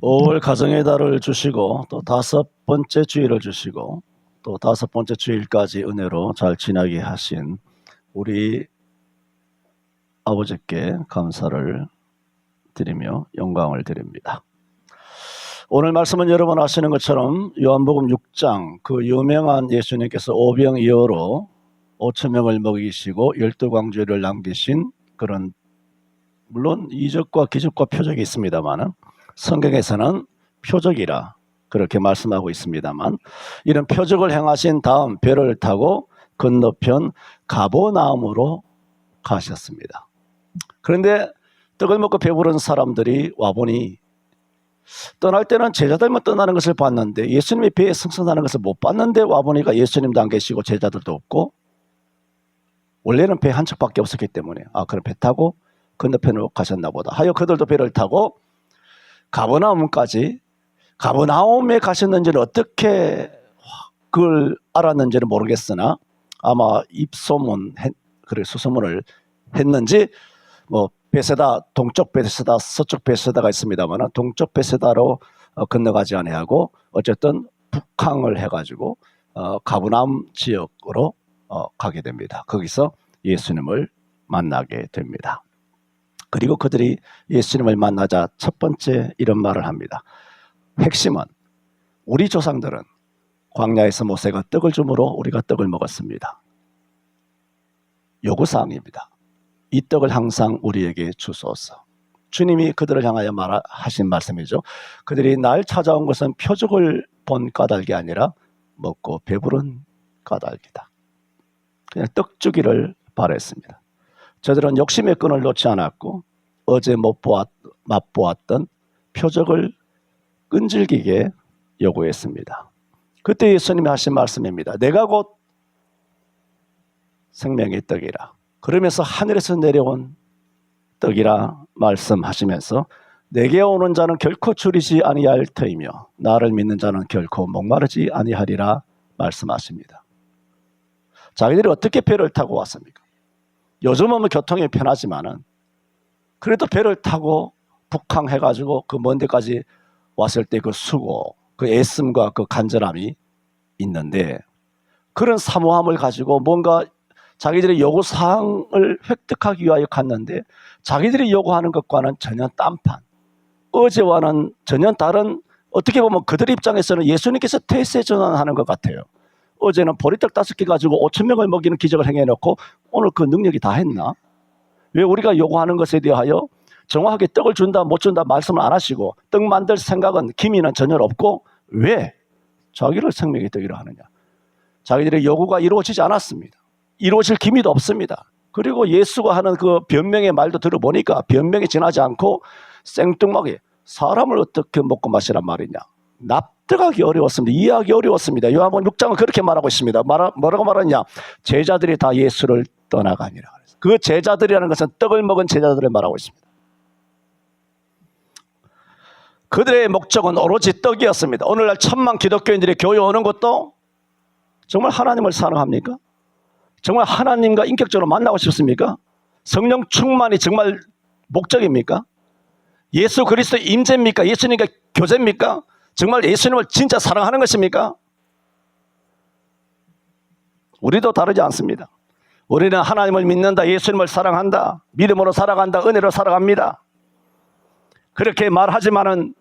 5월 가정의 달을 주시고 또 5번째 주일을 주시고 또 5번째 주일까지 은혜로 잘 지나게 하신 우리 아버지께 감사를 드리며 영광을 드립니다. 오늘 말씀은 여러분 아시는 것처럼 요한복음 6장 그 유명한 예수님께서 오병이어로 5,000명을 먹이시고 12광주리를 남기신 그런, 물론 이적과 기적과 표적이 있습니다만 성경에서는 표적이라 그렇게 말씀하고 있습니다만, 이런 표적을 행하신 다음 배를 타고 건너편 가버나움으로 가셨습니다. 그런데 떡을 먹고 배부른 사람들이 와보니 떠날 때는 제자들만 떠나는 것을 봤는데 예수님이 배에 승선하는 것을 못 봤는데 와보니까 예수님도 안 계시고 제자들도 없고, 원래는 배 한 척밖에 없었기 때문에 그럼 배 타고 건너편으로 가셨나 보다 하여 그들도 배를 타고 가버나움까지, 가버나움에 가셨는지는 어떻게 그걸 알았는지는 모르겠으나 아마 입소문, 그래 수소문을 했는지 베세다, 동쪽 베세다, 서쪽 베세다가 있습니다만 동쪽 베세다로 건너가지 아니하고 어쨌든 북항을 해가지고 가버나움 지역으로 가게 됩니다. 거기서 예수님을 만나게 됩니다. 그리고 그들이 예수님을 만나자 첫 번째 이런 말을 합니다. 핵심은 우리 조상들은 광야에서 모세가 떡을 주므로 우리가 떡을 먹었습니다. 요구사항입니다. 이 떡을 항상 우리에게 주소서. 주님이 그들을 향하여 하신 말씀이죠. 그들이 날 찾아온 것은 표적을 본 까닭이 아니라 먹고 배부른 까닭이다. 그냥 떡 주기를 바랬습니다. 저들은 욕심의 끈을 놓지 않았고 어제 맛보았던 표적을 끈질기게 요구했습니다. 그때 예수님이 하신 말씀입니다. 내가 곧 생명의 떡이라. 그러면서 하늘에서 내려온 떡이라 말씀하시면서 내게 오는 자는 결코 줄이지 아니할 터이며 나를 믿는 자는 결코 목마르지 아니하리라 말씀하십니다. 자기들이 어떻게 배를 타고 왔습니까? 요즘은 교통이 편하지만은 그래도 배를 타고 북항해가지고 그 먼 데까지 왔을 때 그 수고, 그 애씀과 그 간절함이 있는데, 그런 사모함을 가지고 뭔가 자기들의 요구사항을 획득하기 위하여 갔는데 자기들이 요구하는 것과는 전혀 딴판, 어제와는 전혀 다른, 어떻게 보면 그들 입장에서는 예수님께서 태세 전환하는 것 같아요. 어제는 보리떡 5개 가지고 5,000명을 먹이는 기적을 행해놓고 오늘 그 능력이 다 했나? 왜 우리가 요구하는 것에 대하여 정확하게 떡을 준다 못 준다 말씀을 안 하시고 떡 만들 생각은 기미는 전혀 없고 왜 자기를 생명의 떡이라 하느냐? 자기들의 요구가 이루어지지 않았습니다. 이루어질 기미도 없습니다. 그리고 예수가 하는 그 변명의 말도 들어보니까 변명이 지나지 않고 생뚱하게 사람을 어떻게 먹고 마시란 말이냐? 납득하기 어려웠습니다. 이해하기 어려웠습니다. 요한복음 6장은 그렇게 말하고 있습니다. 뭐라고 말하냐? 제자들이 다 예수를 떠나가니라. 그 제자들이라는 것은 떡을 먹은 제자들을 말하고 있습니다. 그들의 목적은 오로지 떡이었습니다. 오늘날 천만 기독교인들이 교회 오는 것도 정말 하나님을 사랑합니까? 정말 하나님과 인격적으로 만나고 싶습니까? 성령 충만이 정말 목적입니까? 예수 그리스도의 임재입니까? 예수님과 교제입니까? 정말 예수님을 진짜 사랑하는 것입니까? 우리도 다르지 않습니다. 우리는 하나님을 믿는다, 예수님을 사랑한다, 믿음으로 살아간다, 은혜로 살아갑니다. 그렇게 말하지만은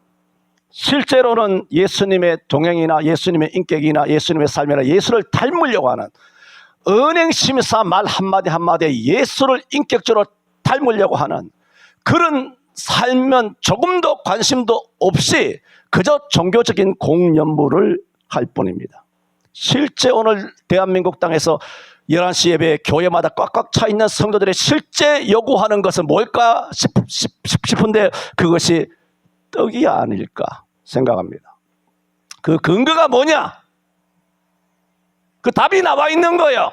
실제로는 예수님의 동행이나 예수님의 인격이나 예수님의 삶이나 예수를 닮으려고 하는 은행심사 말 한마디 한마디에 예수를 인격적으로 닮으려고 하는 그런 삶은 조금도 관심도 없이 그저 종교적인 공연물을 할 뿐입니다. 실제 오늘 대한민국 땅에서 11시 예배에 교회마다 꽉꽉 차 있는 성도들의 실제 요구하는 것은 뭘까 싶은데 그것이 떡이 아닐까 생각합니다. 그 근거가 뭐냐? 그 답이 나와 있는 거예요.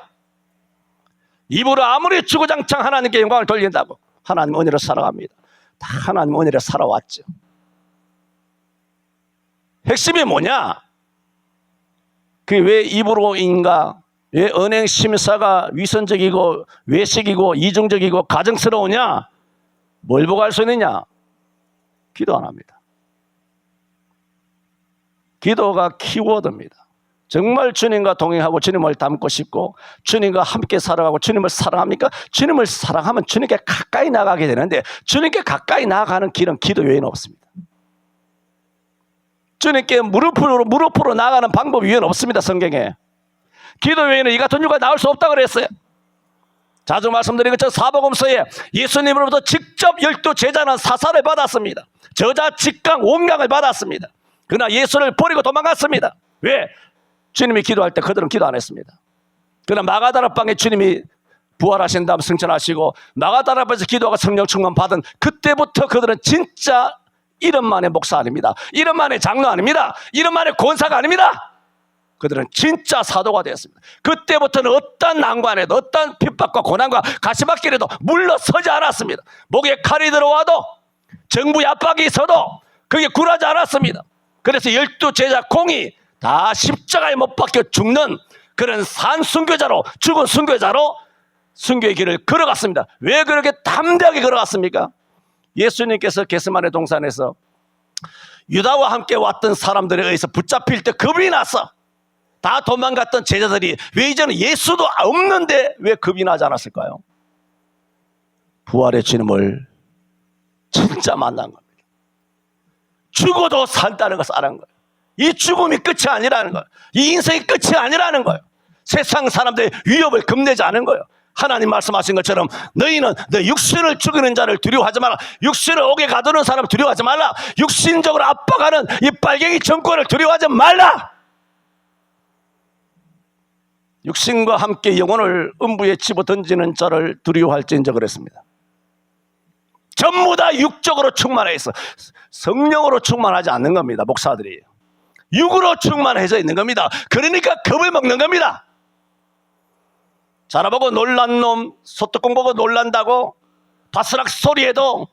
입으로 아무리 주구장창 하나님께 영광을 돌린다고 하나님 은혜로 살아갑니다. 다 하나님 은혜로 살아왔죠. 핵심이 뭐냐? 그게 왜 입으로인가? 왜 은행 심사가 위선적이고 외식이고 이중적이고 가정스러우냐? 뭘 보고 할 수 있느냐? 기도 안 합니다. 기도가 키워드입니다. 정말 주님과 동행하고 주님을 닮고 싶고 주님과 함께 살아가고 주님을 사랑합니까? 주님을 사랑하면 주님께 가까이 나가게 되는데 주님께 가까이 나아가는 길은 기도 외에는 없습니다. 주님께 무릎으로 나아가는 방법 외에는 없습니다. 성경에. 기도 외에는 이 같은 유가 나올 수 없다고 그랬어요. 자주 말씀드린 것처럼 사복음서에 예수님으로부터 직접 12 제자는 사사를 받았습니다. 저자 직강 원강을 받았습니다. 그러나 예수를 버리고 도망갔습니다. 왜? 주님이 기도할 때 그들은 기도 안 했습니다. 그러나 마가다라 방에 주님이 부활하신 다음 승천하시고 마가다라 방에서 기도하고 성령 충만 받은 그때부터 그들은 진짜 이름만의 목사 아닙니다. 이름만의 장로 아닙니다. 이름만의 권사가 아닙니다. 그들은 진짜 사도가 되었습니다. 그때부터는 어떤 난관에도 어떤 핍박과 고난과 가시밭길에도 물러서지 않았습니다. 목에 칼이 들어와도 정부의 압박이 있어도 그게 굴하지 않았습니다. 그래서 12 제자 공이 다 십자가에 못 박혀 죽는 그런 산 순교자로 죽은 순교자로 순교의 길을 걸어갔습니다. 왜 그렇게 담대하게 걸어갔습니까? 예수님께서 겟세마네 동산에서 유다와 함께 왔던 사람들에 의해서 붙잡힐 때 겁이 나서 다 도망갔던 제자들이 왜 이제는 예수도 없는데 왜 겁이 나지 않았을까요? 부활의 주님을 진짜 만난 겁니다. 죽어도 산다는 것을 알은 거예요. 이 죽음이 끝이 아니라는 거예요. 이 인생이 끝이 아니라는 거예요. 세상 사람들의 위협을 겁내지 않은 거예요. 하나님 말씀하신 것처럼 너희는 너 육신을 죽이는 자를 두려워하지 말라. 육신을 옥에 가두는 사람을 두려워하지 말라. 육신적으로 압박하는 이 빨갱이 정권을 두려워하지 말라. 육신과 함께 영혼을 음부에 집어던지는 자를 두려워할지인저 그랬습니다. 전부 다 육적으로 충만해 있어. 성령으로 충만하지 않는 겁니다. 목사들이 육으로 충만해져 있는 겁니다. 그러니까 겁을 먹는 겁니다. 자라보고 놀란 놈, 소뚜껑 보고 놀란다고 바스락 소리에도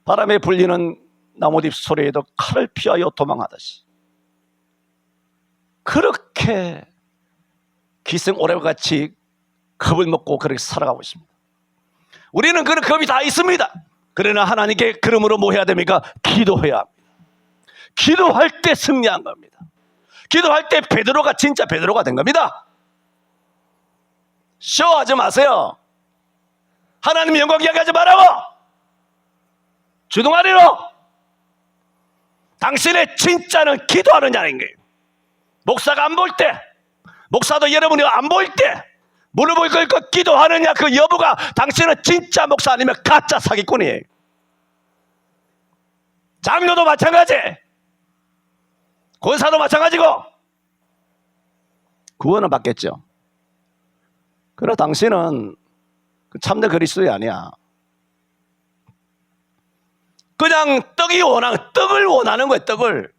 바람에 불리는 나뭇잎 소리에도 칼을 피하여 도망하듯이 그렇게 기생오래같이 겁을 먹고 그렇게 살아가고 있습니다. 우리는 그런 겁이 다 있습니다. 그러나 하나님께 그러므로 뭐 해야 됩니까? 기도해야 합니다. 기도할 때 승리한 겁니다. 기도할 때 베드로가 진짜 베드로가 된 겁니다. 쇼하지 마세요. 하나님 영광 이야기하지 말라고. 주동아리로. 당신의 진짜는 기도하는 자인 거예요. 목사가 안 볼 때, 목사도 여러분이 안 볼 때 무릎을 꿇고 기도하느냐 그 여부가 당신은 진짜 목사 아니면 가짜 사기꾼이에요. 장로도 마찬가지, 권사도 마찬가지고 구원은 받겠죠. 그러나 당신은 참된 그리스도이 아니야. 그냥 떡을 원하는 거예요. 떡을.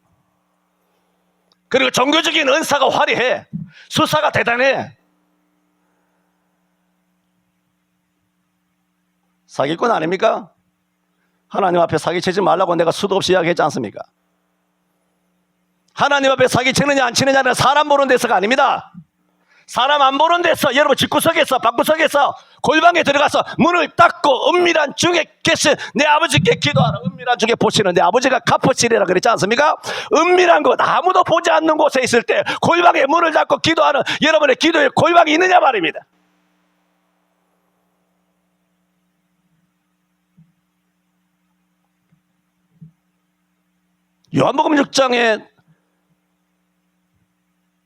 그리고 종교적인 은사가 화려해. 수사가 대단해. 사기꾼 아닙니까? 하나님 앞에 사기치지 말라고 내가 수도 없이 이야기했지 않습니까? 하나님 앞에 사기치느냐 안 치느냐는 사람 보는 데서가 아닙니다. 사람 안 보는 데서, 여러분 집구석에서 방구석에서 골방에 들어가서 문을 닫고 은밀한 중에 계신 내 아버지께 기도하라. 은밀한 중에 보시는 내 아버지가 갚으시리라 그랬지 않습니까? 은밀한 곳, 아무도 보지 않는 곳에 있을 때 골방에 문을 닫고 기도하는 여러분의 기도에 골방이 있느냐 말입니다. 요한복음 6장에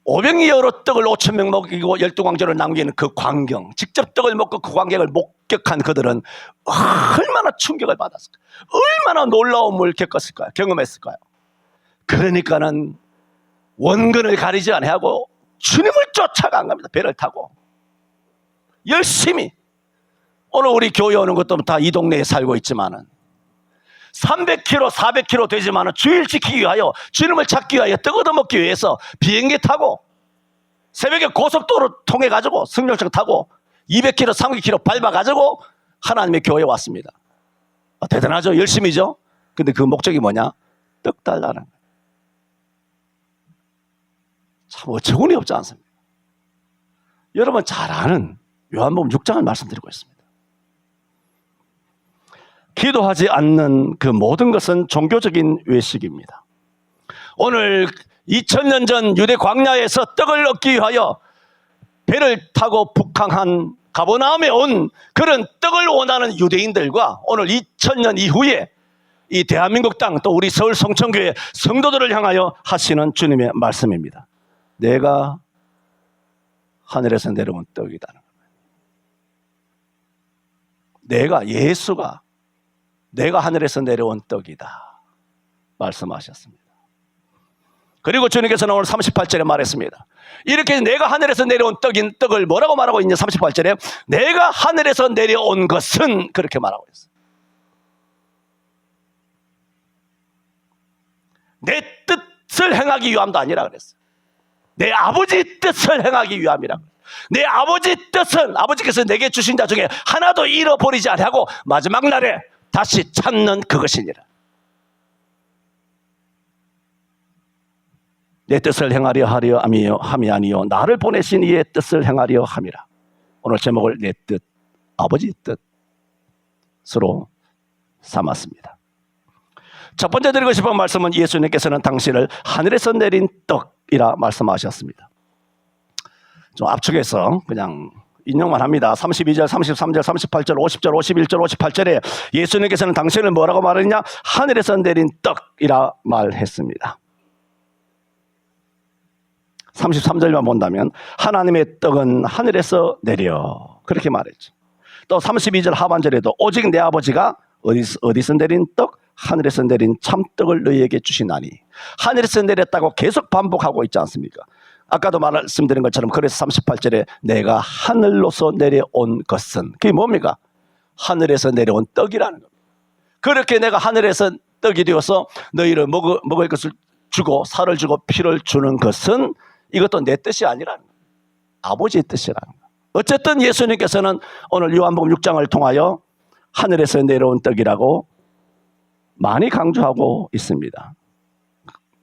오병이어로 떡을 5,000명 먹이고 12광절을 남기는 그 광경, 직접 떡을 먹고 그 광경을 목격한 그들은 얼마나 충격을 받았을까요? 얼마나 놀라움을 겪었을까요? 경험했을까요? 그러니까는 원근을 가리지 아니하고 주님을 쫓아간 겁니다. 배를 타고 열심히. 오늘 우리 교회 오는 것도 다 이 동네에 살고 있지만은 300km, 400km 되지만 주일 지키기 위하여, 주님을 찾기 위하여, 떡 얻어먹기 위해서 비행기 타고 새벽에 고속도로 통해가지고 승용차 타고 200km, 300km 밟아가지고 하나님의 교회에 왔습니다. 대단하죠? 열심히죠? 근데 그 목적이 뭐냐? 떡 달라는 거예요. 참 어처구니 없지 않습니까? 여러분 잘 아는 요한복음 6장을 말씀드리고 있습니다. 기도하지 않는 그 모든 것은 종교적인 외식입니다. 오늘 2000년 전 유대 광야에서 떡을 얻기 위하여 배를 타고 북항한 가버나움에 온 그런 떡을 원하는 유대인들과 오늘 2000년 이후에 이 대한민국 땅 또 우리 서울 성천교회 성도들을 향하여 하시는 주님의 말씀입니다. 내가 하늘에서 내려온 떡이다는 거예요. 예수가 내가 하늘에서 내려온 떡이다 말씀하셨습니다. 그리고 주님께서는 오늘 38절에 말했습니다. 이렇게 내가 하늘에서 내려온 떡을 뭐라고 말하고 있냐? 38절에 내가 하늘에서 내려온 것은 그렇게 말하고 있어요. 내 뜻을 행하기 위함도 아니라 그랬어요. 내 아버지 뜻을 행하기 위함이라. 내 아버지 뜻은 아버지께서 내게 주신 자 중에 하나도 잃어버리지 아니하고 마지막 날에 다시 찾는 그것이니라. 내 뜻을 행하려 함이 아니요 나를 보내신 이의 뜻을 행하려 함이라. 오늘 제목을 내 뜻, 아버지 뜻으로 삼았습니다. 첫 번째 드리고 싶은 말씀은 예수님께서는 당신을 하늘에서 내린 떡이라 말씀하셨습니다. 좀 압축해서 그냥 인용만 합니다. 32절, 33절, 38절, 50절, 51절, 58절에 예수님께서는 당신을 뭐라고 말했냐? 하늘에서 내린 떡이라 말했습니다. 33절만 본다면 하나님의 떡은 하늘에서 내려 그렇게 말했죠. 또 32절 하반절에도 오직 내 아버지가 어디서 내린 떡? 하늘에서 내린 참떡을 너희에게 주시나니. 하늘에서 내렸다고 계속 반복하고 있지 않습니까? 아까도 말씀드린 것처럼 그래서 38절에 내가 하늘로서 내려온 것은 그게 뭡니까? 하늘에서 내려온 떡이라는 겁니다. 그렇게 내가 하늘에서 떡이 되어서 너희를 먹을 것을 주고 살을 주고 피를 주는 것은 이것도 내 뜻이 아니라는 거예요. 아버지의 뜻이라는 거예요. 어쨌든 예수님께서는 오늘 요한복음 6장을 통하여 하늘에서 내려온 떡이라고 많이 강조하고 있습니다.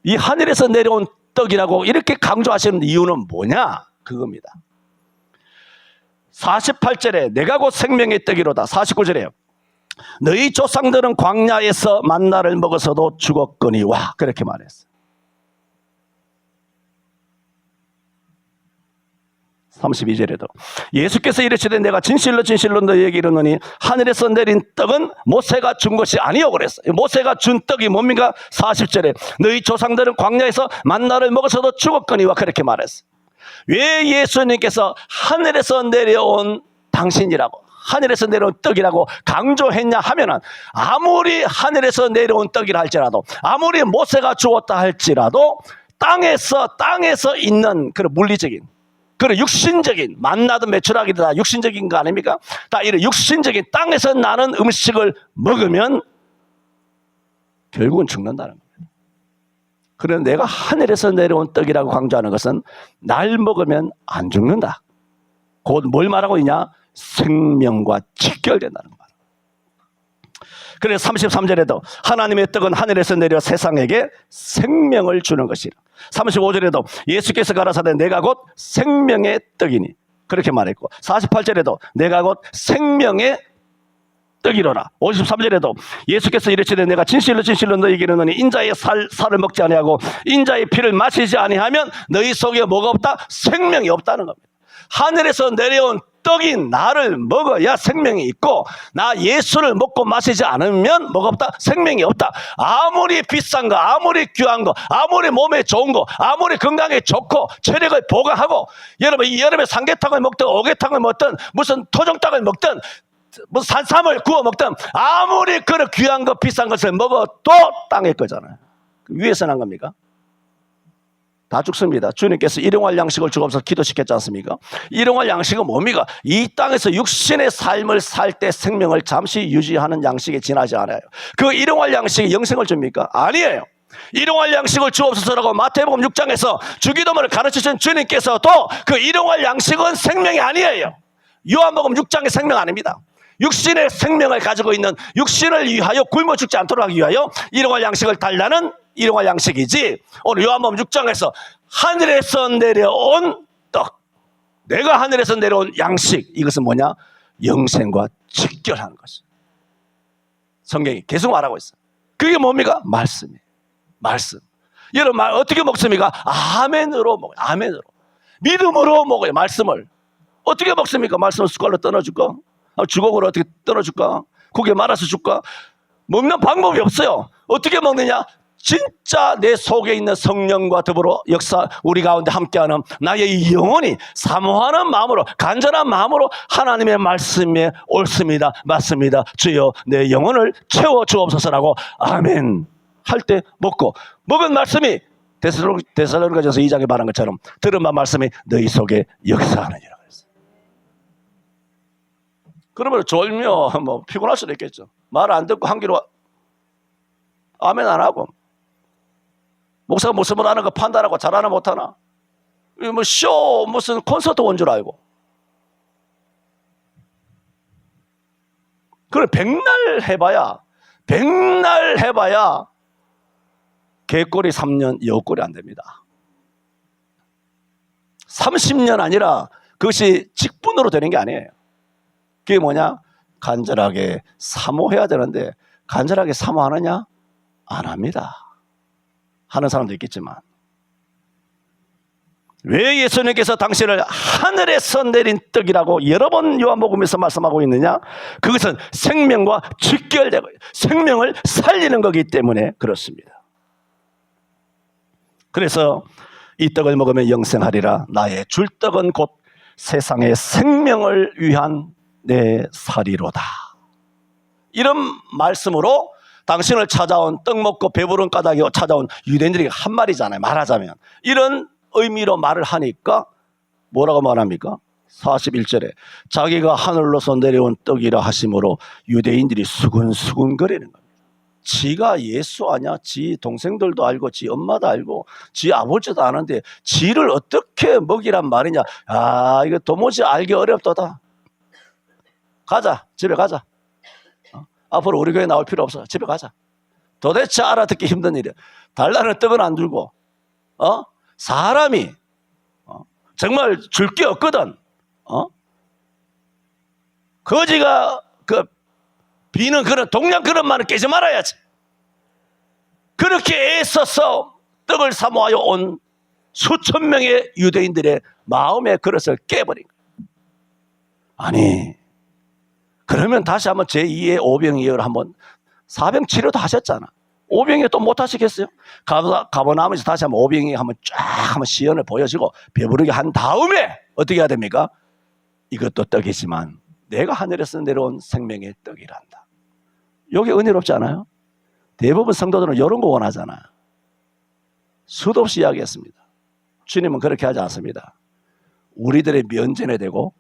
이 하늘에서 내려온 떡이라고 이렇게 강조하시는 이유는 뭐냐? 그겁니다. 48절에 내가 곧 생명의 떡이로다. 49절에요. 너희 조상들은 광야에서 만나를 먹어서도 죽었거니와 그렇게 말했어요. 32절에도 예수께서 이르시되 내가 진실로 진실로 너희에게 이르노니 하늘에서 내린 떡은 모세가 준 것이 아니요 그랬어요. 모세가 준 떡이 뭡니까? 40절에 너희 조상들은 광야에서 만나를 먹어서도 죽었거니와 그렇게 말했어요. 왜 예수님께서 하늘에서 내려온 당신이라고 하늘에서 내려온 떡이라고 강조했냐 하면은 아무리 하늘에서 내려온 떡이라 할지라도 아무리 모세가 주었다 할지라도 땅에서 있는 그런 물리적인 그런 육신적인 만나든 메추라기든 다 육신적인 거 아닙니까? 다 이런 육신적인 땅에서 나는 음식을 먹으면 결국은 죽는다는 겁니다. 그런데 내가 하늘에서 내려온 떡이라고 강조하는 것은 날 먹으면 안 죽는다. 곧 뭘 말하고 있냐? 생명과 직결된다는 말. 그래서 33절에도 하나님의 떡은 하늘에서 내려 세상에게 생명을 주는 것이라. 35절에도 예수께서 가라사대 내가 곧 생명의 떡이니 그렇게 말했고 48절에도 내가 곧 생명의 떡이로라. 53절에도 예수께서 이르시되 내가 진실로 진실로 너희에게 이르노니 인자의 살을 먹지 아니하고 인자의 피를 마시지 아니하면 너희 속에 뭐가 없다? 생명이 없다는 겁니다. 하늘에서 내려온 떡인 나를 먹어야 생명이 있고 나 예수를 먹고 마시지 않으면 뭐가 없다? 생명이 없다. 아무리 비싼 거 아무리 귀한 거 아무리 몸에 좋은 거 아무리 건강에 좋고 체력을 보강하고 여러분 이 여름에 삼계탕을 먹든 오개탕을 먹든 무슨 토종닭을 먹든 무슨 산삼을 구워 먹든 아무리 그런 귀한 거 비싼 것을 먹어도 땅의 거잖아요. 위에서 난 겁니까? 다 죽습니다. 주님께서 일용할 양식을 주옵소서 기도시켰지 않습니까? 일용할 양식은 뭡니까? 이 땅에서 육신의 삶을 살 때 생명을 잠시 유지하는 양식에 지나지 않아요. 그 일용할 양식이 영생을 줍니까? 아니에요. 일용할 양식을 주옵소서라고 마태복음 6장에서 주기도문을 가르치신 주님께서도 그 일용할 양식은 생명이 아니에요. 요한복음 6장의 생명 아닙니다. 육신의 생명을 가지고 있는 육신을 위하여 굶어 죽지 않도록 하기 위하여 일용할 양식을 달라는 일용할 양식이지 오늘 요한복음 6장에서 하늘에서 내려온 떡 내가 하늘에서 내려온 양식 이것은 뭐냐? 영생과 직결하는 것이죠. 성경이 계속 말하고 있어요. 그게 뭡니까? 말씀이에요. 말씀. 여러분 말 어떻게 먹습니까? 아멘으로 먹어요. 아멘으로. 믿음으로 먹어요. 말씀을. 어떻게 먹습니까? 말씀을 숟갈로 떠넣어줄까? 주걱으로 어떻게 떠넣어줄까? 국에 말아서 줄까? 먹는 방법이 없어요. 어떻게 먹느냐? 진짜 내 속에 있는 성령과 더불어 역사 우리 가운데 함께하는 나의 영혼이 사모하는 마음으로 간절한 마음으로 하나님의 말씀에 옳습니다. 맞습니다. 주여 내 영혼을 채워 주옵소서라고 아멘 할 때 먹고 먹은 말씀이 데살로니가전서 2장에 말한 것처럼 들은 말씀이 너희 속에 역사하느니라 그랬어요. 그러면 졸며 뭐 피곤할 수도 있겠죠. 말 안 듣고 한 귀로 아멘 안 하고 목사가 무슨 말 하는 거 판단하고 잘하나 못하나 뭐 쇼 무슨 콘서트 온 줄 알고 그래 백날 해봐야 개꼬리 3년 여꼬리 안 됩니다. 30년 아니라 그것이 직분으로 되는 게 아니에요. 그게 뭐냐? 간절하게 사모해야 되는데 간절하게 사모하느냐? 안 합니다. 하는 사람도 있겠지만 왜 예수님께서 당신을 하늘에서 내린 떡이라고 여러 번 요한복음에서 말씀하고 있느냐? 그것은 생명과 직결되고 생명을 살리는 거기 때문에 그렇습니다. 그래서 이 떡을 먹으면 영생하리라. 나의 줄 떡은 곧 세상의 생명을 위한 내 살이로다. 이런 말씀으로 당신을 찾아온 떡 먹고 배부른 까닭에 찾아온 유대인들이 한 말이잖아요. 말하자면 이런 의미로 말을 하니까 뭐라고 말합니까? 41절에 자기가 하늘로서 내려온 떡이라 하심으로 유대인들이 수근수근 거리는 겁니다. 지가 예수 아냐? 지 동생들도 알고 지 엄마도 알고 지 아버지도 아는데 지를 어떻게 먹이란 말이냐? 아, 이거 도무지 알기 어렵도다. 가자, 집에 가자. 앞으로 우리 교회 나올 필요 없어. 집에 가자. 도대체 알아듣기 힘든 일이야. 달라는 떡은 안 들고 사람이 정말 줄 게 없거든. 거지가 그 비는 그런 동양 그릇만은 깨지 말아야지. 그렇게 애써서 떡을 사모하여 온 수천 명의 유대인들의 마음의 그릇을 깨버린 거예요. 아니 그러면 다시 한번 제2의 오병이어를 한번 사병 치료도 하셨잖아. 오병이어 또 못 하시겠어요? 가버나움에서 다시 한번 오병이어 한번 쫙 한번 시연을 보여주고 배부르게 한 다음에 어떻게 해야 됩니까? 이것도 떡이지만 내가 하늘에서 내려온 생명의 떡이란다. 여기 은혜롭지 않아요? 대부분 성도들은 이런 거 원하잖아. 수도 없이 이야기했습니다. 주님은 그렇게 하지 않습니다. 우리들의 면전에 대고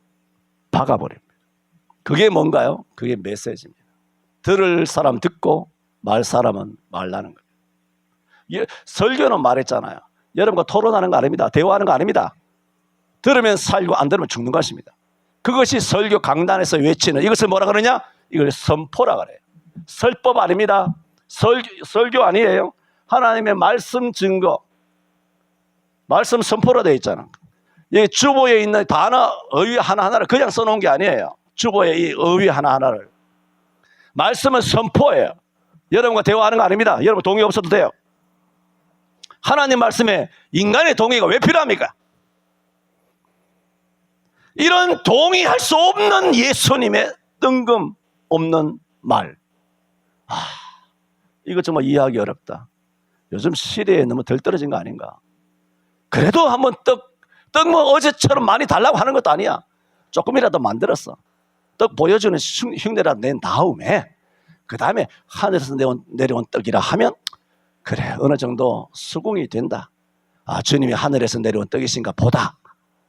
박아버립니다. 그게 뭔가요? 그게 메시지입니다. 들을 사람 듣고 말 사람은 말라는 거예요. 설교는 말했잖아요. 여러분과 토론하는 거 아닙니다. 대화하는 거 아닙니다. 들으면 살고 안 들으면 죽는 것입니다. 그것이 설교 강단에서 외치는 이것을 뭐라 그러냐? 이걸 선포라 그래요. 설법 아닙니다. 설교 아니에요. 하나님의 말씀 증거, 말씀 선포로 되어 있잖아. 이 주보에 있는 단어, 어휘 하나하나를 그냥 써놓은 게 아니에요. 주보에 이 어휘 하나하나를. 말씀은 선포예요. 여러분과 대화하는 거 아닙니다. 여러분 동의 없어도 돼요. 하나님 말씀에 인간의 동의가 왜 필요합니까? 이런 동의할 수 없는 예수님의 뜬금없는 말. 이거 정말 이해하기 어렵다. 요즘 시대에 너무 덜 떨어진 거 아닌가? 그래도 한번 떡 뭐 어제처럼 많이 달라고 하는 것도 아니야. 조금이라도 만들었어. 떡 보여주는 흉내라도 낸 다음에 그 다음에 하늘에서 내려온 떡이라 하면 그래 어느 정도 수긍이 된다. 아 주님이 하늘에서 내려온 떡이신가 보다.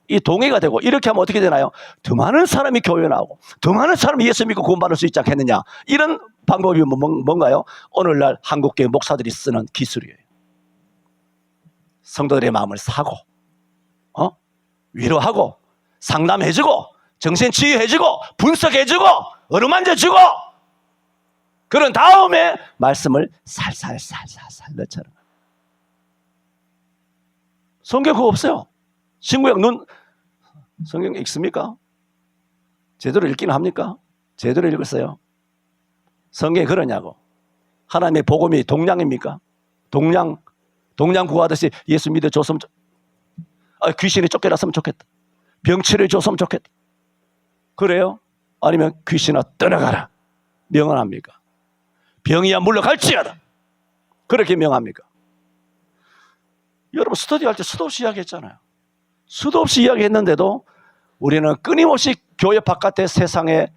이 동의가 되고 이렇게 하면 어떻게 되나요? 더 많은 사람이 교회 나오고 더 많은 사람이 예수 믿고 구원받을 수 있지 않겠느냐. 이런 방법이 뭔가요? 오늘날 한국교회 목사들이 쓰는 기술이에요. 성도들의 마음을 사고 위로하고 상담해주고 정신치유해주고 분석해주고 어루만져주고 그런 다음에 말씀을 살살살살살 넣잖아요. 성경 그거 없어요. 신구약 성경 읽습니까? 제대로 읽기는 합니까? 제대로 읽었어요. 성경에 그러냐고. 하나님의 복음이 동량입니까? 동량 구하듯이 예수 믿어줬으면 귀신이 쫓겨났으면 좋겠다. 병치료 줬으면 좋겠다. 그래요? 아니면 귀신아 떠나가라. 명언합니까? 병이야 물러갈지어다. 그렇게 명합니까? 여러분 스터디할 때 수도 없이 이야기했잖아요. 수도 없이 이야기했는데도 우리는 끊임없이 교회 바깥의 세상에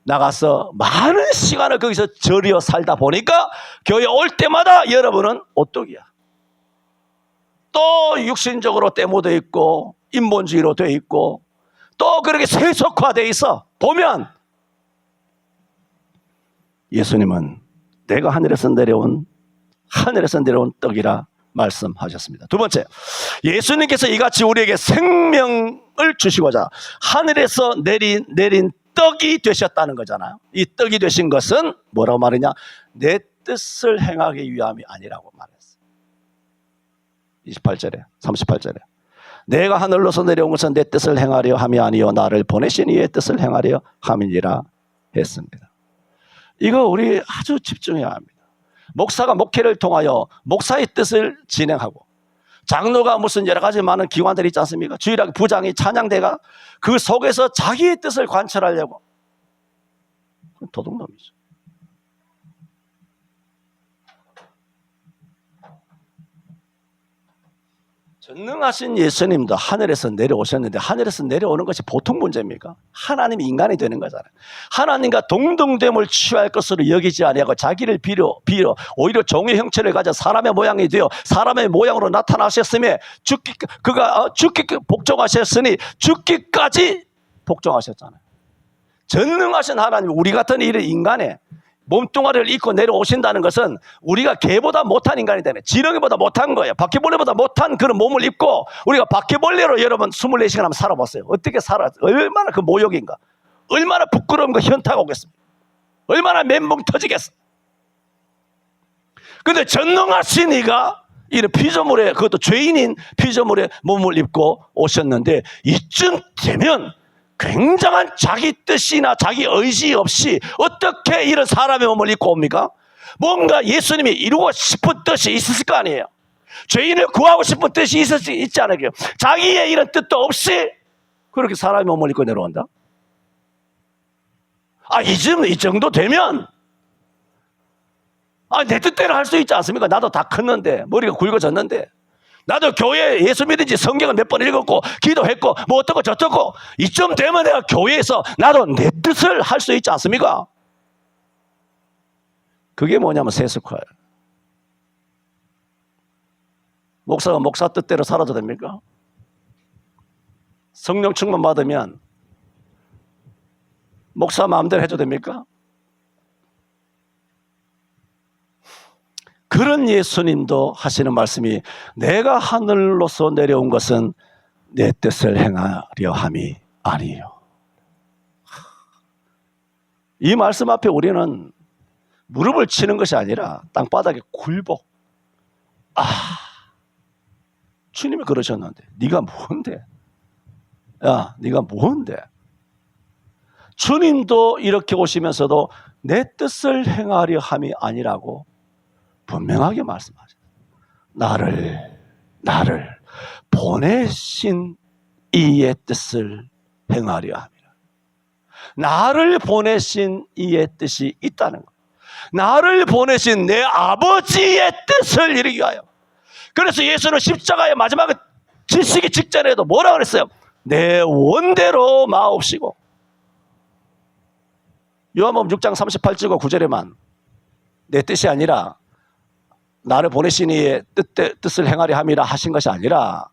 나가서 많은 시간을 거기서 절여 살다 보니까 교회 올 때마다 여러분은 오뚝이야. 또 육신적으로 때묻어 있고 인본주의로 돼 있고 또 그렇게 세속화되어 있어. 보면 예수님은 내가 하늘에서 내려온 떡이라 말씀하셨습니다. 두 번째, 예수님께서 이같이 우리에게 생명을 주시고자 하늘에서 내린 떡이 되셨다는 거잖아요. 이 떡이 되신 것은 뭐라고 말하냐? 내 뜻을 행하기 위함이 아니라고 말했어요. 28절에 38절에 내가 하늘로서 내려온 것은 내 뜻을 행하려 함이 아니요 나를 보내신 이의 뜻을 행하려 함이니라 했습니다. 이거 우리 아주 집중해야 합니다. 목사가 목회를 통하여 목사의 뜻을 진행하고 장로가 무슨 여러 가지 많은 기관들이 있지 않습니까? 주일학 부장이 찬양대가 그 속에서 자기의 뜻을 관철하려고 그건 도둑놈이죠. 전능하신 예수님도 하늘에서 내려오셨는데 하늘에서 내려오는 것이 보통 문제입니까? 하나님이 인간이 되는 거잖아요. 하나님과 동등됨을 취할 것으로 여기지 아니하고 자기를 비려 오히려 종의 형체를 가져 사람의 모양이 되어 사람의 모양으로 나타나셨으며 그가 죽기 복종하셨으니 죽기까지 복종하셨잖아요. 전능하신 하나님, 우리 같은 이런 인간의 몸뚱아리를 입고 내려오신다는 것은 우리가 개보다 못한 인간이 되네. 지렁이보다 못한 거예요. 바퀴벌레보다 못한 그런 몸을 입고 우리가 바퀴벌레로 여러분 24시간 한번 살아봤어요. 어떻게 살아? 얼마나 그 모욕인가? 얼마나 부끄러움과 현타가 오겠습니까? 얼마나 멘붕 터지겠어? 근데 전능하신 이가 이런 피조물에, 그것도 죄인인 피조물의 몸을 입고 오셨는데 이쯤 되면 굉장한 자기 뜻이나 자기 의지 없이 어떻게 이런 사람의 몸을 입고 옵니까? 뭔가 예수님이 이루고 싶은 뜻이 있을 거 아니에요. 죄인을 구하고 싶은 뜻이 있지 않을까요? 자기의 이런 뜻도 없이 그렇게 사람의 몸을 입고 내려온다? 이 정도 되면 내 뜻대로 할 수 있지 않습니까? 나도 다 컸는데 머리가 굵어졌는데 나도 교회에 예수 믿은지 성경을 몇 번 읽었고 기도했고 뭐 어떻고 저떻고 이쯤 되면 내가 교회에서 나도 내 뜻을 할 수 있지 않습니까? 그게 뭐냐면 세속화예요. 목사가 목사 뜻대로 살아도 됩니까? 성령 충만 받으면 목사 마음대로 해도 됩니까? 그런 예수님도 하시는 말씀이 내가 하늘로서 내려온 것은 내 뜻을 행하려 함이 아니요. 이 말씀 앞에 우리는 무릎을 치는 것이 아니라 땅바닥에 굴복. 주님이 그러셨는데 네가 뭔데? 야, 네가 뭔데? 주님도 이렇게 오시면서도 내 뜻을 행하려 함이 아니라고 분명하게 말씀하셨어요. 나를 보내신 이의 뜻을 행하려 함이라. 나를 보내신 이의 뜻이 있다는 거예요. 나를 보내신 내 아버지의 뜻을 이루기 위하여. 그래서 예수는 십자가의 마지막에 지시기 직전에도 뭐라 그랬어요? 내 원대로 마옵시고. 요한복음 6장 38절과 9절에만 내 뜻이 아니라 나를 보내신 이의 뜻을 행하려 함이라 하신 것이 아니라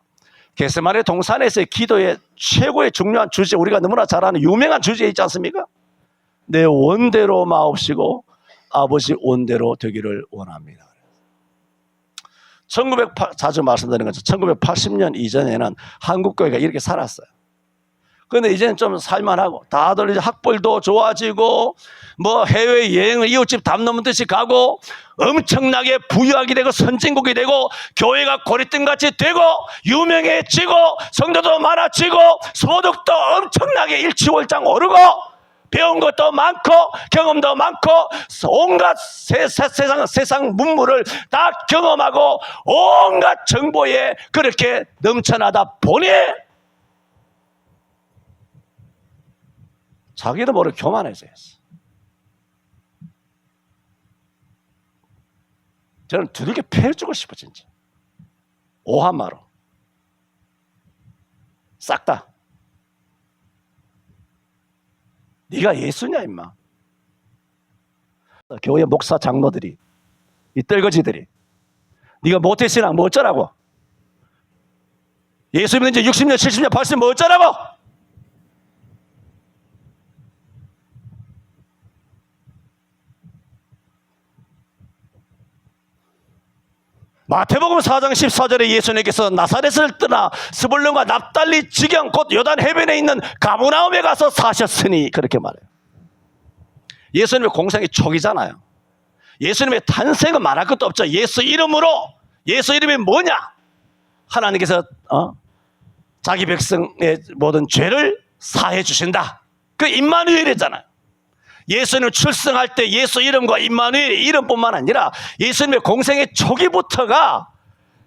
겟세마네 동산에서의 기도의 최고의 중요한 주제, 우리가 너무나 잘 아는 유명한 주제 있지 않습니까? 내 원대로 마옵시고 아버지 원대로 되기를 원합니다. 자주 말씀드리는 것처럼 1980년 이전에는 한국교회가 이렇게 살았어요. 그런데 이제는 좀 살만하고 다들 이제 학벌도 좋아지고 뭐 해외여행을 이웃집 담 넘은 듯이 가고 엄청나게 부유하게 되고 선진국이 되고 교회가 고리등같이 되고 유명해지고 성도도 많아지고 소득도 엄청나게 일취월장 오르고 배운 것도 많고 경험도 많고 온갖 세상 문물을 다 경험하고 온갖 정보에 그렇게 넘쳐나다 보니 자기도 모르게 교만해져 있어. 저는 두들겨 패주고 싶어 진짜. 오한마로 싹 다. 네가 예수냐 임마. 교회 목사 장로들이 이 떨거지들이 네가 모태신앙 뭐 어쩌라고. 예수 믿는 지 60년 70년 80년 뭐 어쩌라고. 마태복음 4장 14절에 예수님께서 나사렛을 떠나 스불론과 납달리 지경 곧 요단 해변에 있는 가버나움에 가서 사셨으니 그렇게 말해요. 예수님의 공생이 초기잖아요. 예수님의 탄생은 말할 것도 없죠. 예수 이름으로. 예수 이름이 뭐냐? 하나님께서 자기 백성의 모든 죄를 사해 주신다. 그 임마누엘이잖아요. 예수님 출생할 때 예수 이름과 임마누엘의 이름뿐만 아니라 예수님의 공생의 초기부터가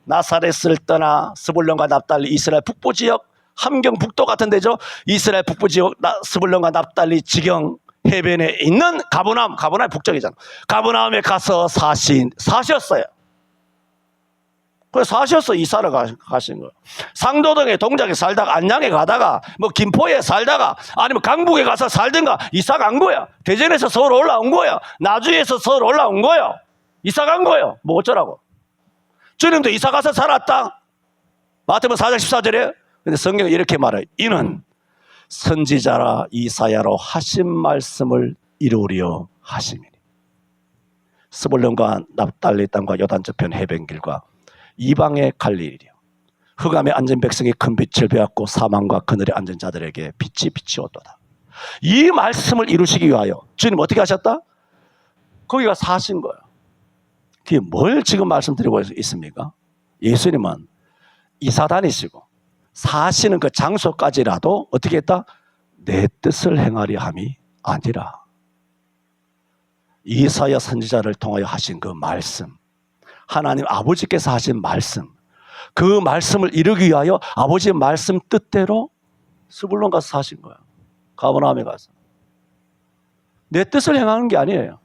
나사렛을 떠나 스불론과 납달리 이스라엘 북부 지역 함경 북도 같은 데죠. 이스라엘 북부 지역 스불론과 납달리 지경 해변에 있는 가버나움 북쪽이잖아. 가버나움에 가서 사셨어요. 그래서 사셨어. 이사를 가신 거예요. 상도동에 동작에 살다가 안양에 가다가 뭐 김포에 살다가 아니면 강북에 가서 살든가 이사 간 거야. 대전에서 서울 올라온 거야. 나주에서 서울 올라온 거야. 이사 간 거예요. 뭐 어쩌라고. 주님도 이사 가서 살았다. 마태복음 4장 14절에. 근데 성경은 이렇게 말해요. 이는 선지자라 이사야로 하신 말씀을 이루려 하심이니. 스불론과 납달리 땅과 요단 저편 해변길과 이방의 갈릴리요 흑암에 앉은 백성이 큰 빛을 배웠고 사망과 그늘에 앉은 자들에게 빛이 비치었도다. 이 말씀을 이루시기 위하여 주님 어떻게 하셨다? 거기가 사신 거예요. 그게 뭘 지금 말씀드리고 있습니까? 예수님은 이사 다니시고 사시는 그 장소까지라도 어떻게 했다? 내 뜻을 행하려 함이 아니라 이사야 선지자를 통하여 하신 그 말씀, 하나님 아버지께서 하신 말씀, 그 말씀을 이루기 위하여 아버지의 말씀 뜻대로 스불론 가서 사신 거예요. 가버나움에 가서. 내 뜻을 행하는 게 아니에요.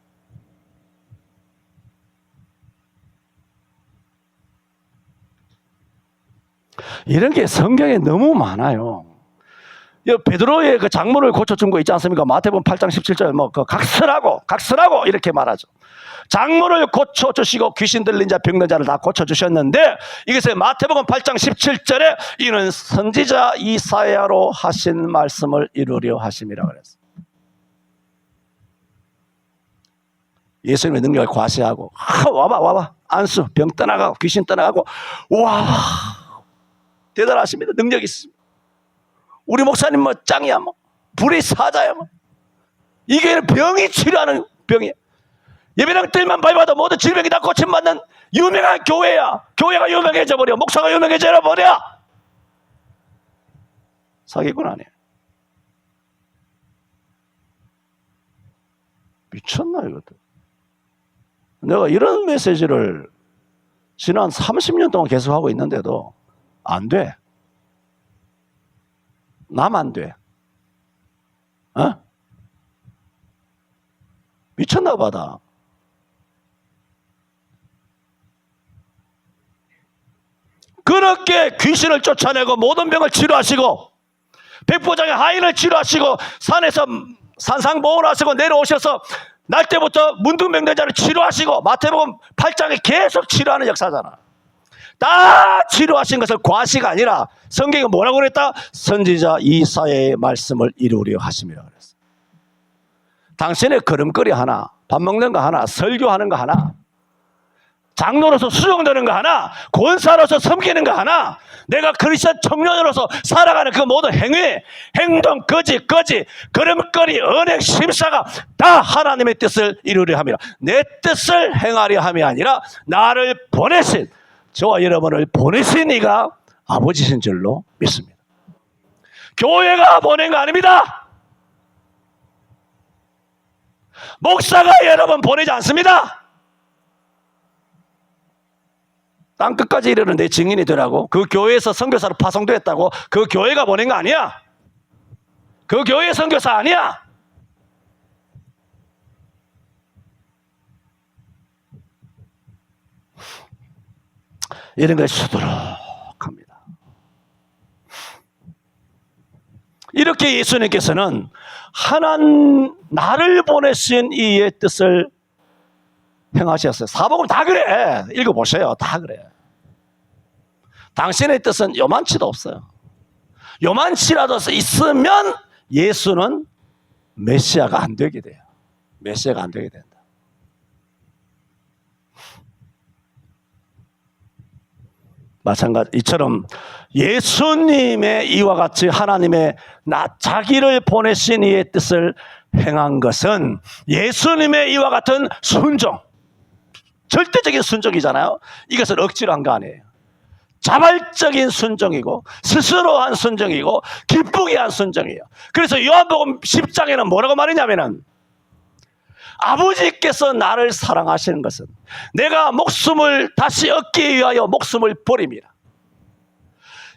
이런 게 성경에 너무 많아요. 베드로의 그 장모를 고쳐준 거 있지 않습니까? 마태복음 8장 17절 뭐 그 각설하고 이렇게 말하죠. 장모를 고쳐주시고 귀신 들린 자 병든 자를 다 고쳐주셨는데 이것에 마태복음 8장 17절에 이는 선지자 이사야로 하신 말씀을 이루려 하심이라 그랬어요. 예수님의 능력을 과시하고 와봐 안수 병 떠나가고 귀신 떠나가고 와 대단하십니다. 능력이 있습니다. 우리 목사님 뭐 짱이야 뭐 불의 사자야 뭐 이게 병이 치료하는 병이야. 예배당 때만 밟아도 모든 질병이 다 고침받는 유명한 교회야. 교회가 유명해져 버려. 목사가 유명해져 버려. 사기꾼 아니야. 미쳤나 이것도. 내가 이런 메시지를 지난 30년 동안 계속하고 있는데도 안 돼. 남 안 돼. 미쳤나 봐다. 그렇게 귀신을 쫓아내고 모든 병을 치료하시고 백부장의 하인을 치료하시고 산에서 산상보훈 하시고 내려오셔서 날 때부터 문둥병든 자를 치료하시고 마태복음 8장에 계속 치료하는 역사잖아. 다 치료하신 것을 과시가 아니라 성경이 뭐라고 그랬다? 선지자 이사야의 말씀을 이루려 하심이라 그랬어. 당신의 걸음걸이 하나, 밥 먹는 거 하나, 설교하는 거 하나, 장로로서 수종되는 거 하나, 권사로서 섬기는 거 하나, 내가 크리스천 청년으로서 살아가는 그 모든 행위, 행동, 거짓, 걸음걸이, 언행, 심사가 다 하나님의 뜻을 이루려 함이라. 내 뜻을 행하려 함이 아니라 나를 보내신, 저와 여러분을 보내신 이가 아버지신 줄로 믿습니다. 교회가 보낸 거 아닙니다. 목사가 여러분 보내지 않습니다. 땅끝까지 이르는 내 증인이 되라고. 그 교회에서 선교사로 파송됐다고 그 교회가 보낸 거 아니야. 그 교회 선교사 아니야. 이런 것이 수두룩합니다. 이렇게 예수님께서는 나를 보내신 이의 뜻을 행하셨어요. 사복음 다 그래. 읽어보세요. 다 그래. 당신의 뜻은 요만치도 없어요. 요만치라도 있으면 예수는 메시아가 안 되게 돼요. 메시아가 안 되게 된다. 마찬가지 이처럼 예수님의 이와 같이 하나님의 자기를 보내신 이의 뜻을 행한 것은 예수님의 이와 같은 순종, 절대적인 순종이잖아요. 이것을 억지로 한 거 아니에요. 자발적인 순종이고 스스로 한 순종이고 기쁘게 한 순종이에요. 그래서 요한복음 10장에는 뭐라고 말했냐면은 아버지께서 나를 사랑하시는 것은 내가 목숨을 다시 얻기 위하여 목숨을 버립니다.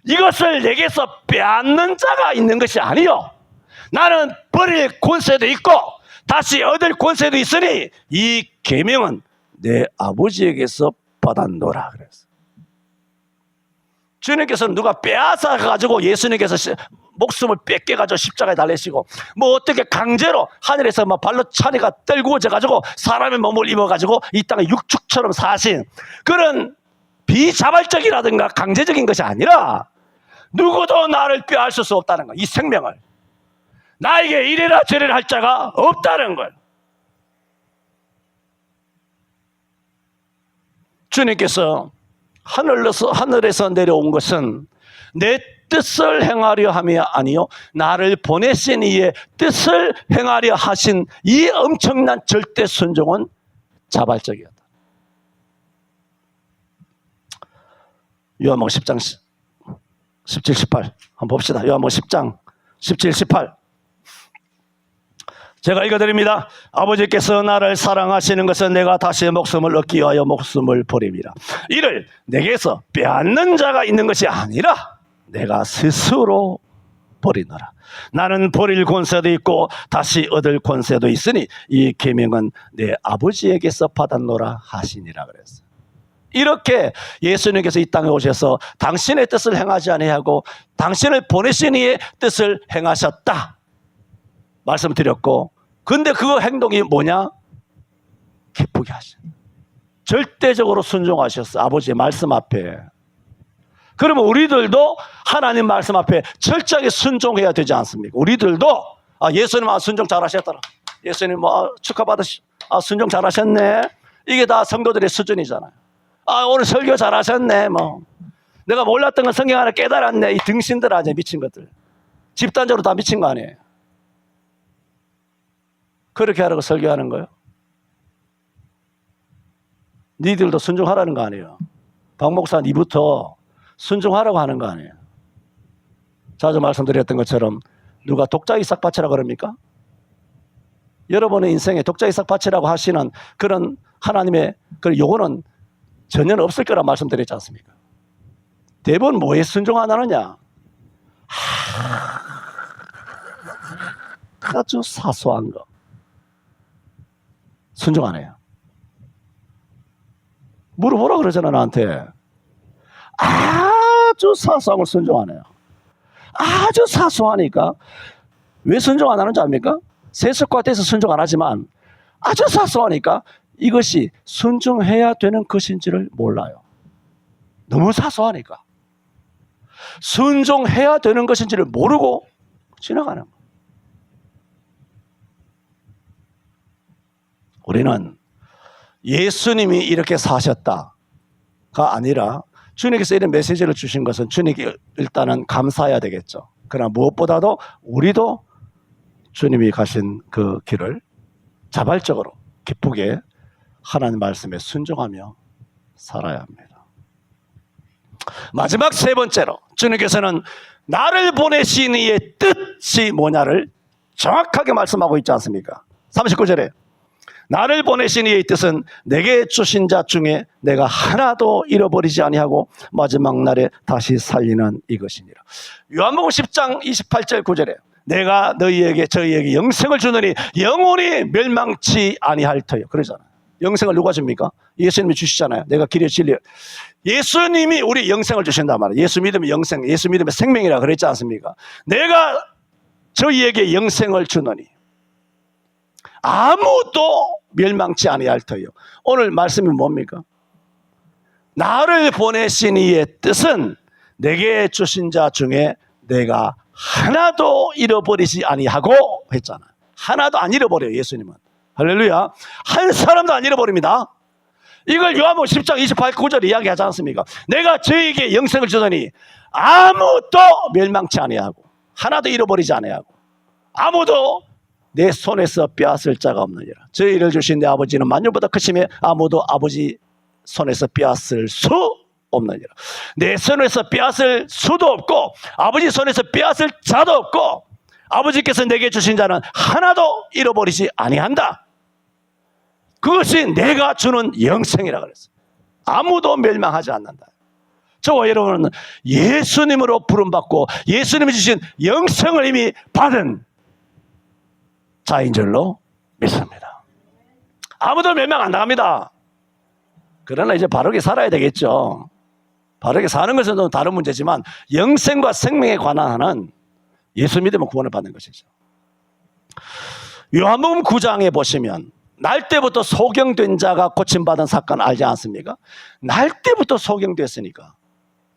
이것을 내게서 빼앗는 자가 있는 것이 아니요, 나는 버릴 권세도 있고 다시 얻을 권세도 있으니 이 계명은 내 아버지에게서 받았노라 그랬어요. 주님께서는 누가 빼앗아 가지고 예수님께서 목숨을 뺏겨가지고 십자가에 달리시고 뭐 어떻게 강제로 하늘에서 막 발로 차니가 떨구어져 가지고 사람의 몸을 입어 가지고 이 땅에 육축처럼 사신 그런 비자발적이라든가 강제적인 것이 아니라 누구도 나를 빼앗을 수 없다는 거. 이 생명을 나에게 이래라 저래라 할 자가 없다는 걸. 주님께서 하늘에서 내려온 것은 내 뜻을 행하려 함이 아니요 나를 보내신 이의 뜻을 행하려 하신 이 엄청난 절대 순종은 자발적이었다. 요한복음 10장 17, 18 한번 봅시다. 요한복음 10장 17, 18 제가 읽어드립니다. 아버지께서 나를 사랑하시는 것은 내가 다시 목숨을 얻기 위하여 목숨을 버립니다. 이를 내게서 빼앗는 자가 있는 것이 아니라 내가 스스로 버리노라. 나는 버릴 권세도 있고 다시 얻을 권세도 있으니 이 계명은 내 아버지에게서 받았노라 하시니라 그랬어요. 이렇게 예수님께서 이 땅에 오셔서 당신의 뜻을 행하지 아니하고 당신을 보내신 이의 뜻을 행하셨다 말씀드렸고, 근데 그 행동이 뭐냐? 기쁘게 하신, 절대적으로 순종하셨어. 아버지의 말씀 앞에. 그러면 우리들도 하나님 말씀 앞에 철저하게 순종해야 되지 않습니까? 우리들도 예수님 순종 잘하셨더라, 예수님 순종 잘하셨네, 이게 다 성도들의 수준이잖아요. 오늘 설교 잘하셨네, 내가 몰랐던 건 성경 하나 깨달았네, 이 등신들 아니야, 미친 것들. 집단적으로 다 미친 거 아니에요. 그렇게 하라고 설교하는 거예요? 니들도 순종하라는 거 아니에요? 박 목사 니부터 순종하라고 하는 거 아니에요? 자주 말씀드렸던 것처럼 누가 독자 이삭밭이라고 그럽니까? 여러분의 인생에 독자 이삭밭이라고 하시는 그런 하나님의 그 요거는 전혀 없을 거라 말씀드렸지 않습니까? 대부분 뭐에 순종 안 하느냐? 아주 사소한 거 순종 안 해요. 물어보라 그러잖아, 나한테. 아주 사소한 걸 순종 안 해요. 아주 사소하니까. 왜 순종 안 하는지 압니까? 세속화 돼서 순종 안 하지만 아주 사소하니까 이것이 순종해야 되는 것인지를 몰라요. 너무 사소하니까. 순종해야 되는 것인지를 모르고 지나가는 거예요. 우리는 예수님이 이렇게 사셨다가 아니라 주님께서 이런 메시지를 주신 것은 주님께 일단은 감사해야 되겠죠. 그러나 무엇보다도 우리도 주님이 가신 그 길을 자발적으로 기쁘게 하나님 말씀에 순종하며 살아야 합니다. 마지막 세 번째로 주님께서는 나를 보내신 이의 뜻이 뭐냐를 정확하게 말씀하고 있지 않습니까? 39절에 나를 보내신 이의 뜻은 내게 주신 자 중에 내가 하나도 잃어버리지 아니하고 마지막 날에 다시 살리는 이것이니라. 요한복음 10장 28절 9절에 내가 너희에게 저희에게 영생을 주느니 영원히 멸망치 아니할 터요. 그러잖아요. 영생을 누가 줍니까? 예수님이 주시잖아요. 내가 길이 진리. 예수님이 우리 영생을 주신단 말이에요. 예수 믿으면 영생, 예수 믿으면 생명이라 그랬지 않습니까? 내가 저희에게 영생을 주느니 아무도 멸망치 아니할 터요. 오늘 말씀이 뭡니까? 나를 보내신 이의 뜻은 내게 주신 자 중에 내가 하나도 잃어버리지 아니하고 했잖아. 하나도 안 잃어버려요. 예수님은. 할렐루야. 한 사람도 안 잃어버립니다. 이걸 요한복음 10장 28, 9절 이야기하지 않습니까? 내가 저에게 영생을 주더니 아무도 멸망치 아니하고 하나도 잃어버리지 아니하고 아무도 내 손에서 빼앗을 자가 없느니라. 저희를 주신 내 아버지는 만유보다 크심에 아무도 아버지 손에서 빼앗을 수 없느니라. 내 손에서 빼앗을 수도 없고 아버지 손에서 빼앗을 자도 없고 아버지께서 내게 주신 자는 하나도 잃어버리지 아니한다. 그것이 내가 주는 영생이라 그랬어요. 아무도 멸망하지 않는다. 저와 여러분은 예수님으로 부름받고 예수님이 주신 영생을 이미 받은 자인 줄로 믿습니다. 아무도 멸망 안 나갑니다. 그러나 이제 바르게 살아야 되겠죠. 바르게 사는 것은 좀 다른 문제지만 영생과 생명에 관한 한은 예수 믿으면 구원을 받는 것이죠. 요한복음 9장에 보시면 날 때부터 소경된 자가 고침받은 사건 알지 않습니까? 날 때부터 소경됐으니까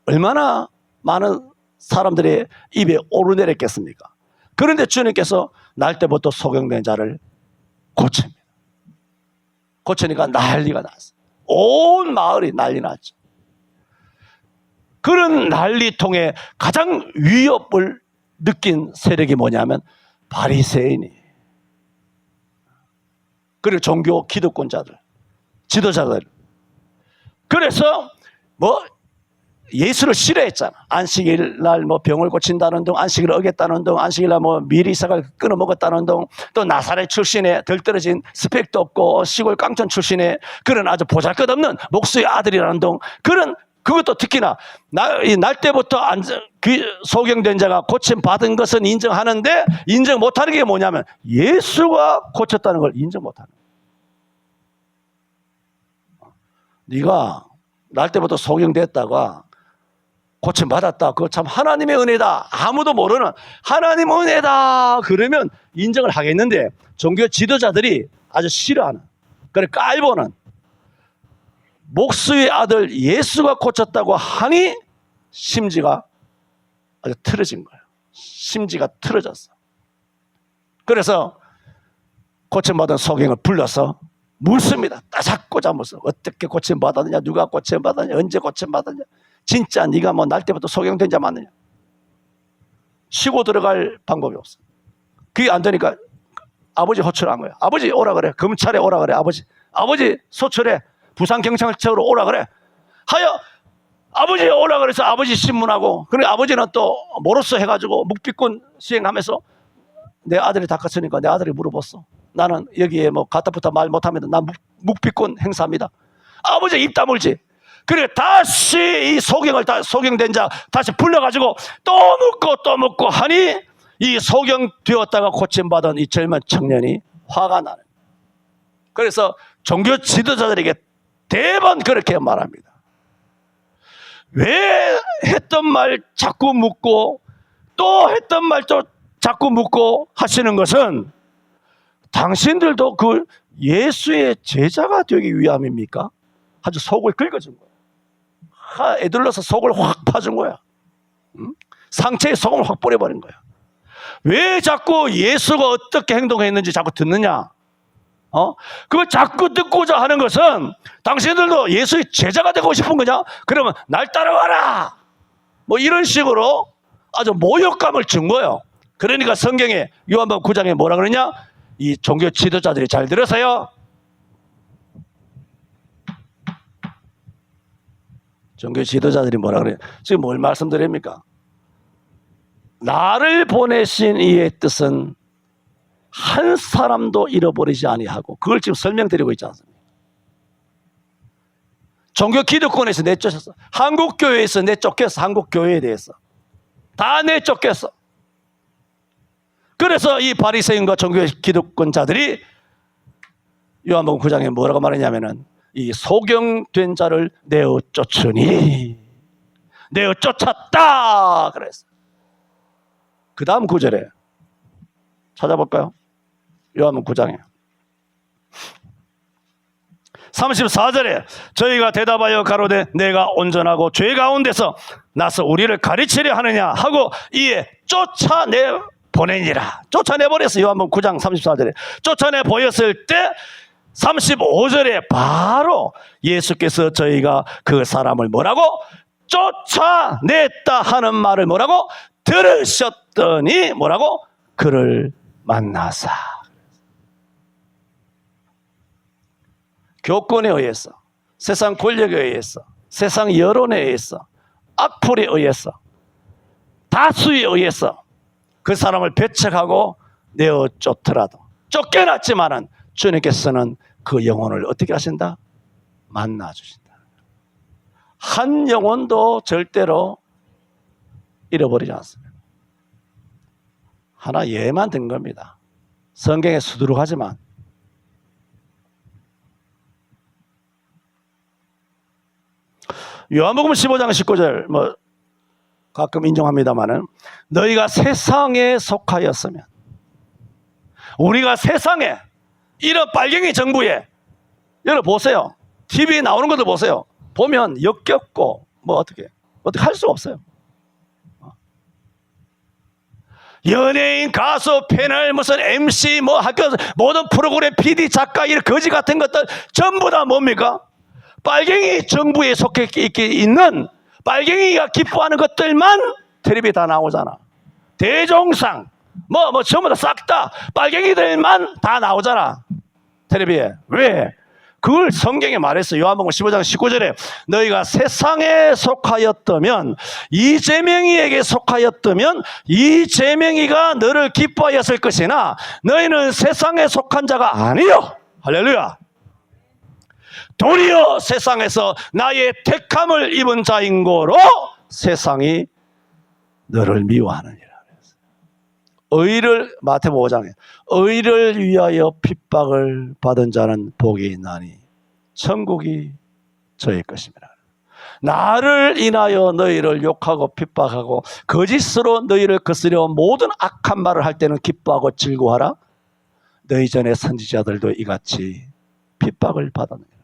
얼마나 많은 사람들의 입에 오르내렸겠습니까? 그런데 주님께서 날 때부터 소경된 자를 고칩니다. 고치니까 난리가 났어요. 온 마을이 난리 났죠. 그런 난리통에 가장 위협을 느낀 세력이 뭐냐면 바리새인이, 그리고 종교 기득권자들, 지도자들. 그래서 예수를 싫어했잖아. 안식일 날 병을 고친다는 둥, 안식일을 어겼다는 둥, 안식일 날 미리 이삭을 끊어 먹었다는 둥, 또 나사렛 출신의 덜 떨어진 스펙도 없고 시골 깡촌 출신의 그런 아주 보잘것없는 목수의 아들이라는 둥, 그것도 특히나 날 때부터 소경된 자가 고침 받은 것은 인정하는데 인정 못하는 게 뭐냐면 예수가 고쳤다는 걸 인정 못하는 거야. 네가 날 때부터 소경됐다가 고침 받았다. 그거 참 하나님의 은혜다. 아무도 모르는 하나님의 은혜다. 그러면 인정을 하겠는데 종교 지도자들이 아주 싫어하는, 그래 깔보는 목수의 아들 예수가 고쳤다고 하니 심지가 아주 틀어진 거예요. 심지가 틀어졌어. 그래서 고침받은 소경을 불러서 묻습니다. 따삭고자 묻어. 어떻게 고침받았느냐, 누가 고침받았느냐, 언제 고침받았느냐, 진짜 네가 날 때부터 소경된 자 맞느냐. 쉬고 들어갈 방법이 없어. 그게 안 되니까 아버지 호출한 거야. 아버지 오라 그래. 검찰에 오라 그래. 아버지 소출해. 부산경찰청으로 오라 그래. 하여 아버지 오라 그래서 아버지 신문하고, 그래 아버지는 또 모로서 해가지고 묵비권 시행하면서 내 아들이 닦았으니까 내 아들이 물어봤어. 나는 여기에 갖다부터 말 못하면 난 묵비권 행사합니다. 아버지 입 다물지. 그래 다시 이 소경된 자 다시 불러가지고 또 묻고 하니 이 소경되었다가 고침받은 이 젊은 청년이 화가 나는. 그래서 종교 지도자들에게 대번 그렇게 말합니다. 왜 했던 말 자꾸 묻고 또 했던 말 또 자꾸 묻고 하시는 것은 당신들도 그 예수의 제자가 되기 위함입니까? 아주 속을 긁어준 거야. 애들러서 속을 확 파준 거야. 상처에 소금을 확 뿌려버린 거야. 왜 자꾸 예수가 어떻게 행동했는지 자꾸 듣느냐? 그걸 자꾸 듣고자 하는 것은 당신들도 예수의 제자가 되고 싶은 거냐? 그러면 날 따라와라. 이런 식으로 아주 모욕감을 준 거예요. 그러니까 성경에 요한복음 9장에 뭐라 그러냐? 이 종교 지도자들이 잘 들으세요. 종교 지도자들이 뭐라 그래요? 지금 뭘 말씀드립니까? 나를 보내신 이의 뜻은 한 사람도 잃어버리지 아니하고, 그걸 지금 설명드리고 있지 않습니까? 종교 기득권에서 내쫓았어. 한국교회에서 내쫓겼어. 한국교회에 대해서 다 내쫓겼어. 그래서 이 바리새인과 종교 기득권자들이 요한복음 9장에 뭐라고 말했냐면은, 이 소경된 자를 내어 쫓으니, 내어 쫓았다 그랬어. 그 다음 구절에 찾아볼까요? 요한복음 9장에 34절에 저희가 대답하여 가로되 내가 온전하고 죄 가운데서 나서 우리를 가르치려 하느냐 하고 이에 쫓아내 보내니라. 쫓아내버렸어요. 요한복음 9장 34절에 쫓아내 보였을 때 35절에 바로 예수께서 저희가 그 사람을 뭐라고? 쫓아냈다 하는 말을 뭐라고? 들으셨더니 뭐라고? 그를 만나사. 교권에 의해서, 세상 권력에 의해서, 세상 여론에 의해서, 악플에 의해서, 다수에 의해서 그 사람을 배척하고 내어 쫓더라도, 쫓겨났지만은 주님께서는 그 영혼을 어떻게 하신다? 만나 주신다. 한 영혼도 절대로 잃어버리지 않습니다. 하나 예만 든 겁니다. 성경에 수두룩하지만 요한복음 15장 19절 뭐 가끔 인용합니다마는, 너희가 세상에 속하였으면, 우리가 세상에 이런 빨갱이 정부에, 여러분 보세요. TV에 나오는 것도 보세요. 보면 역겹고 뭐 어떻게 할 수가 없어요. 연예인, 가수, 패널, 무슨 MC, 뭐 학교 모든 프로그램 PD, 작가, 이런 거지 같은 것들 전부 다 뭡니까? 빨갱이 정부에 속해 있는 빨갱이가 기뻐하는 것들만 텔레비에 다 나오잖아. 대종상 뭐 전부 다 싹 다 빨갱이들만 다 나오잖아, 텔레비에. 왜? 그걸 성경에 말했어요. 요한복음 15장 19절에 너희가 세상에 속하였다면, 이재명이에게 속하였다면 이재명이가 너를 기뻐하였을 것이나 너희는 세상에 속한 자가 아니요. 할렐루야. 도리어 세상에서 나의 택함을 입은 자인 고로 세상이 너를 미워하느니라. 의를, 마태복음 5장에 의를 위하여 핍박을 받은 자는 복이 있나니 천국이 저의 것입니다. 나를 인하여 너희를 욕하고 핍박하고 거짓으로 너희를 거스려 모든 악한 말을 할 때는 기뻐하고 즐거워하라. 너희 전에 선지자들도 이같이 핍박을 받았느니라.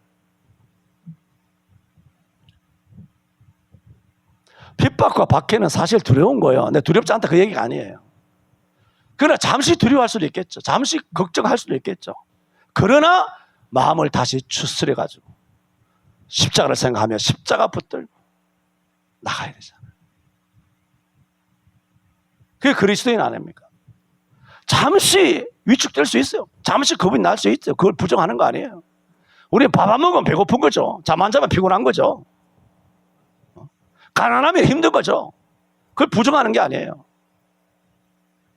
핍박과 박해는 사실 두려운 거예요. 근데 두렵지 않다 그 얘기가 아니에요. 그러나 잠시 두려워할 수도 있겠죠. 잠시 걱정할 수도 있겠죠. 그러나 마음을 다시 추스려 가지고 십자가를 생각하며 십자가 붙들고 나가야 되잖아요. 그게 그리스도인 아닙니까? 잠시 위축될 수 있어요. 잠시 겁이 날 수 있어요. 그걸 부정하는 거 아니에요. 우리는 밥 안 먹으면 배고픈 거죠. 잠 안 자면 피곤한 거죠. 가난하면 힘든 거죠. 그걸 부정하는 게 아니에요.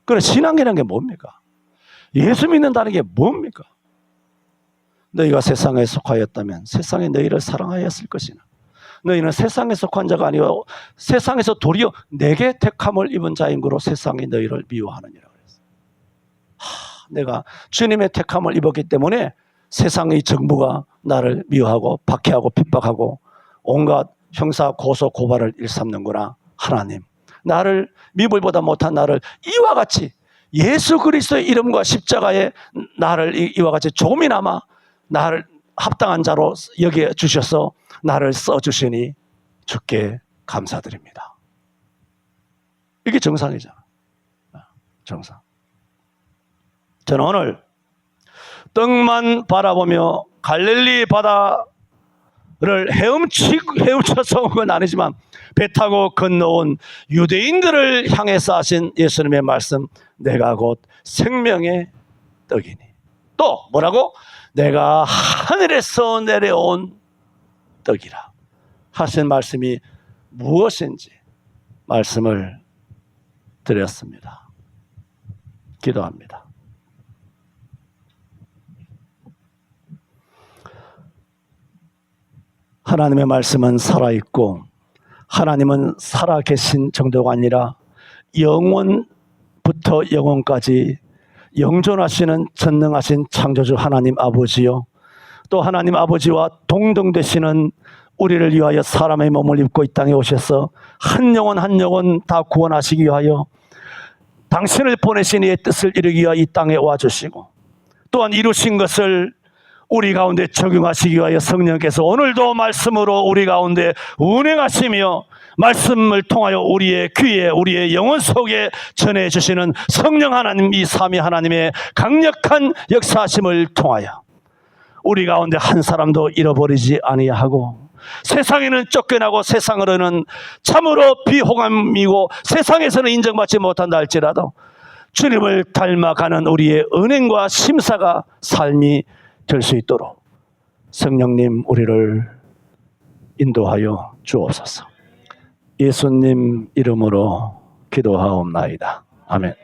그래, 신앙이라는 게 뭡니까? 예수 믿는다는 게 뭡니까? 너희가 세상에 속하였다면 세상이 너희를 사랑하였을 것이나 너희는 세상에 속한 자가 아니오 세상에서 도리어 내게 택함을 입은 자인 거로 세상이 너희를 미워하느니라 그랬어요. 내가 주님의 택함을 입었기 때문에 세상의 정부가 나를 미워하고 박해하고 핍박하고 온갖 형사 고소 고발을 일삼는구나. 하나님, 나를 미물보다 못한 나를 이와 같이 예수 그리스도의 이름과 십자가에 나를 이와 같이 조금이나마 나를 합당한 자로 여겨 주셔서 나를 써주시니 주께 감사드립니다. 이게 정상이잖아. 정상. 저는 오늘 떡만 바라보며 갈릴리 바다를 헤엄쳐서 온 건 아니지만 배 타고 건너온 유대인들을 향해서 하신 예수님의 말씀, 내가 곧 생명의 떡이니. 또 뭐라고? 내가 하늘에서 내려온 떡이라 하신 말씀이 무엇인지 말씀을 드렸습니다. 기도합니다. 하나님의 말씀은 살아있고 하나님은 살아계신 정도가 아니라 영원부터 영원까지 영존하시는 전능하신 창조주 하나님 아버지요, 또 하나님 아버지와 동등되시는 우리를 위하여 사람의 몸을 입고 이 땅에 오셔서 한 영혼 한 영혼 다 구원하시기 위하여 당신을 보내신 이의 뜻을 이루기 위하여 이 땅에 와주시고, 또한 이루신 것을 우리 가운데 적용하시기 위하여 성령께서 오늘도 말씀으로 우리 가운데 운행하시며 말씀을 통하여 우리의 귀에 우리의 영혼 속에 전해주시는 성령 하나님, 이 삼위 하나님의 강력한 역사하심을 통하여 우리 가운데 한 사람도 잃어버리지 아니하고 세상에는 쫓겨나고 세상으로는 참으로 비호감이고 세상에서는 인정받지 못한다 할지라도 주님을 닮아가는 우리의 은행과 심사가 삶이 될 수 있도록 성령님 우리를 인도하여 주옵소서. 예수님 이름으로 기도하옵나이다. 아멘.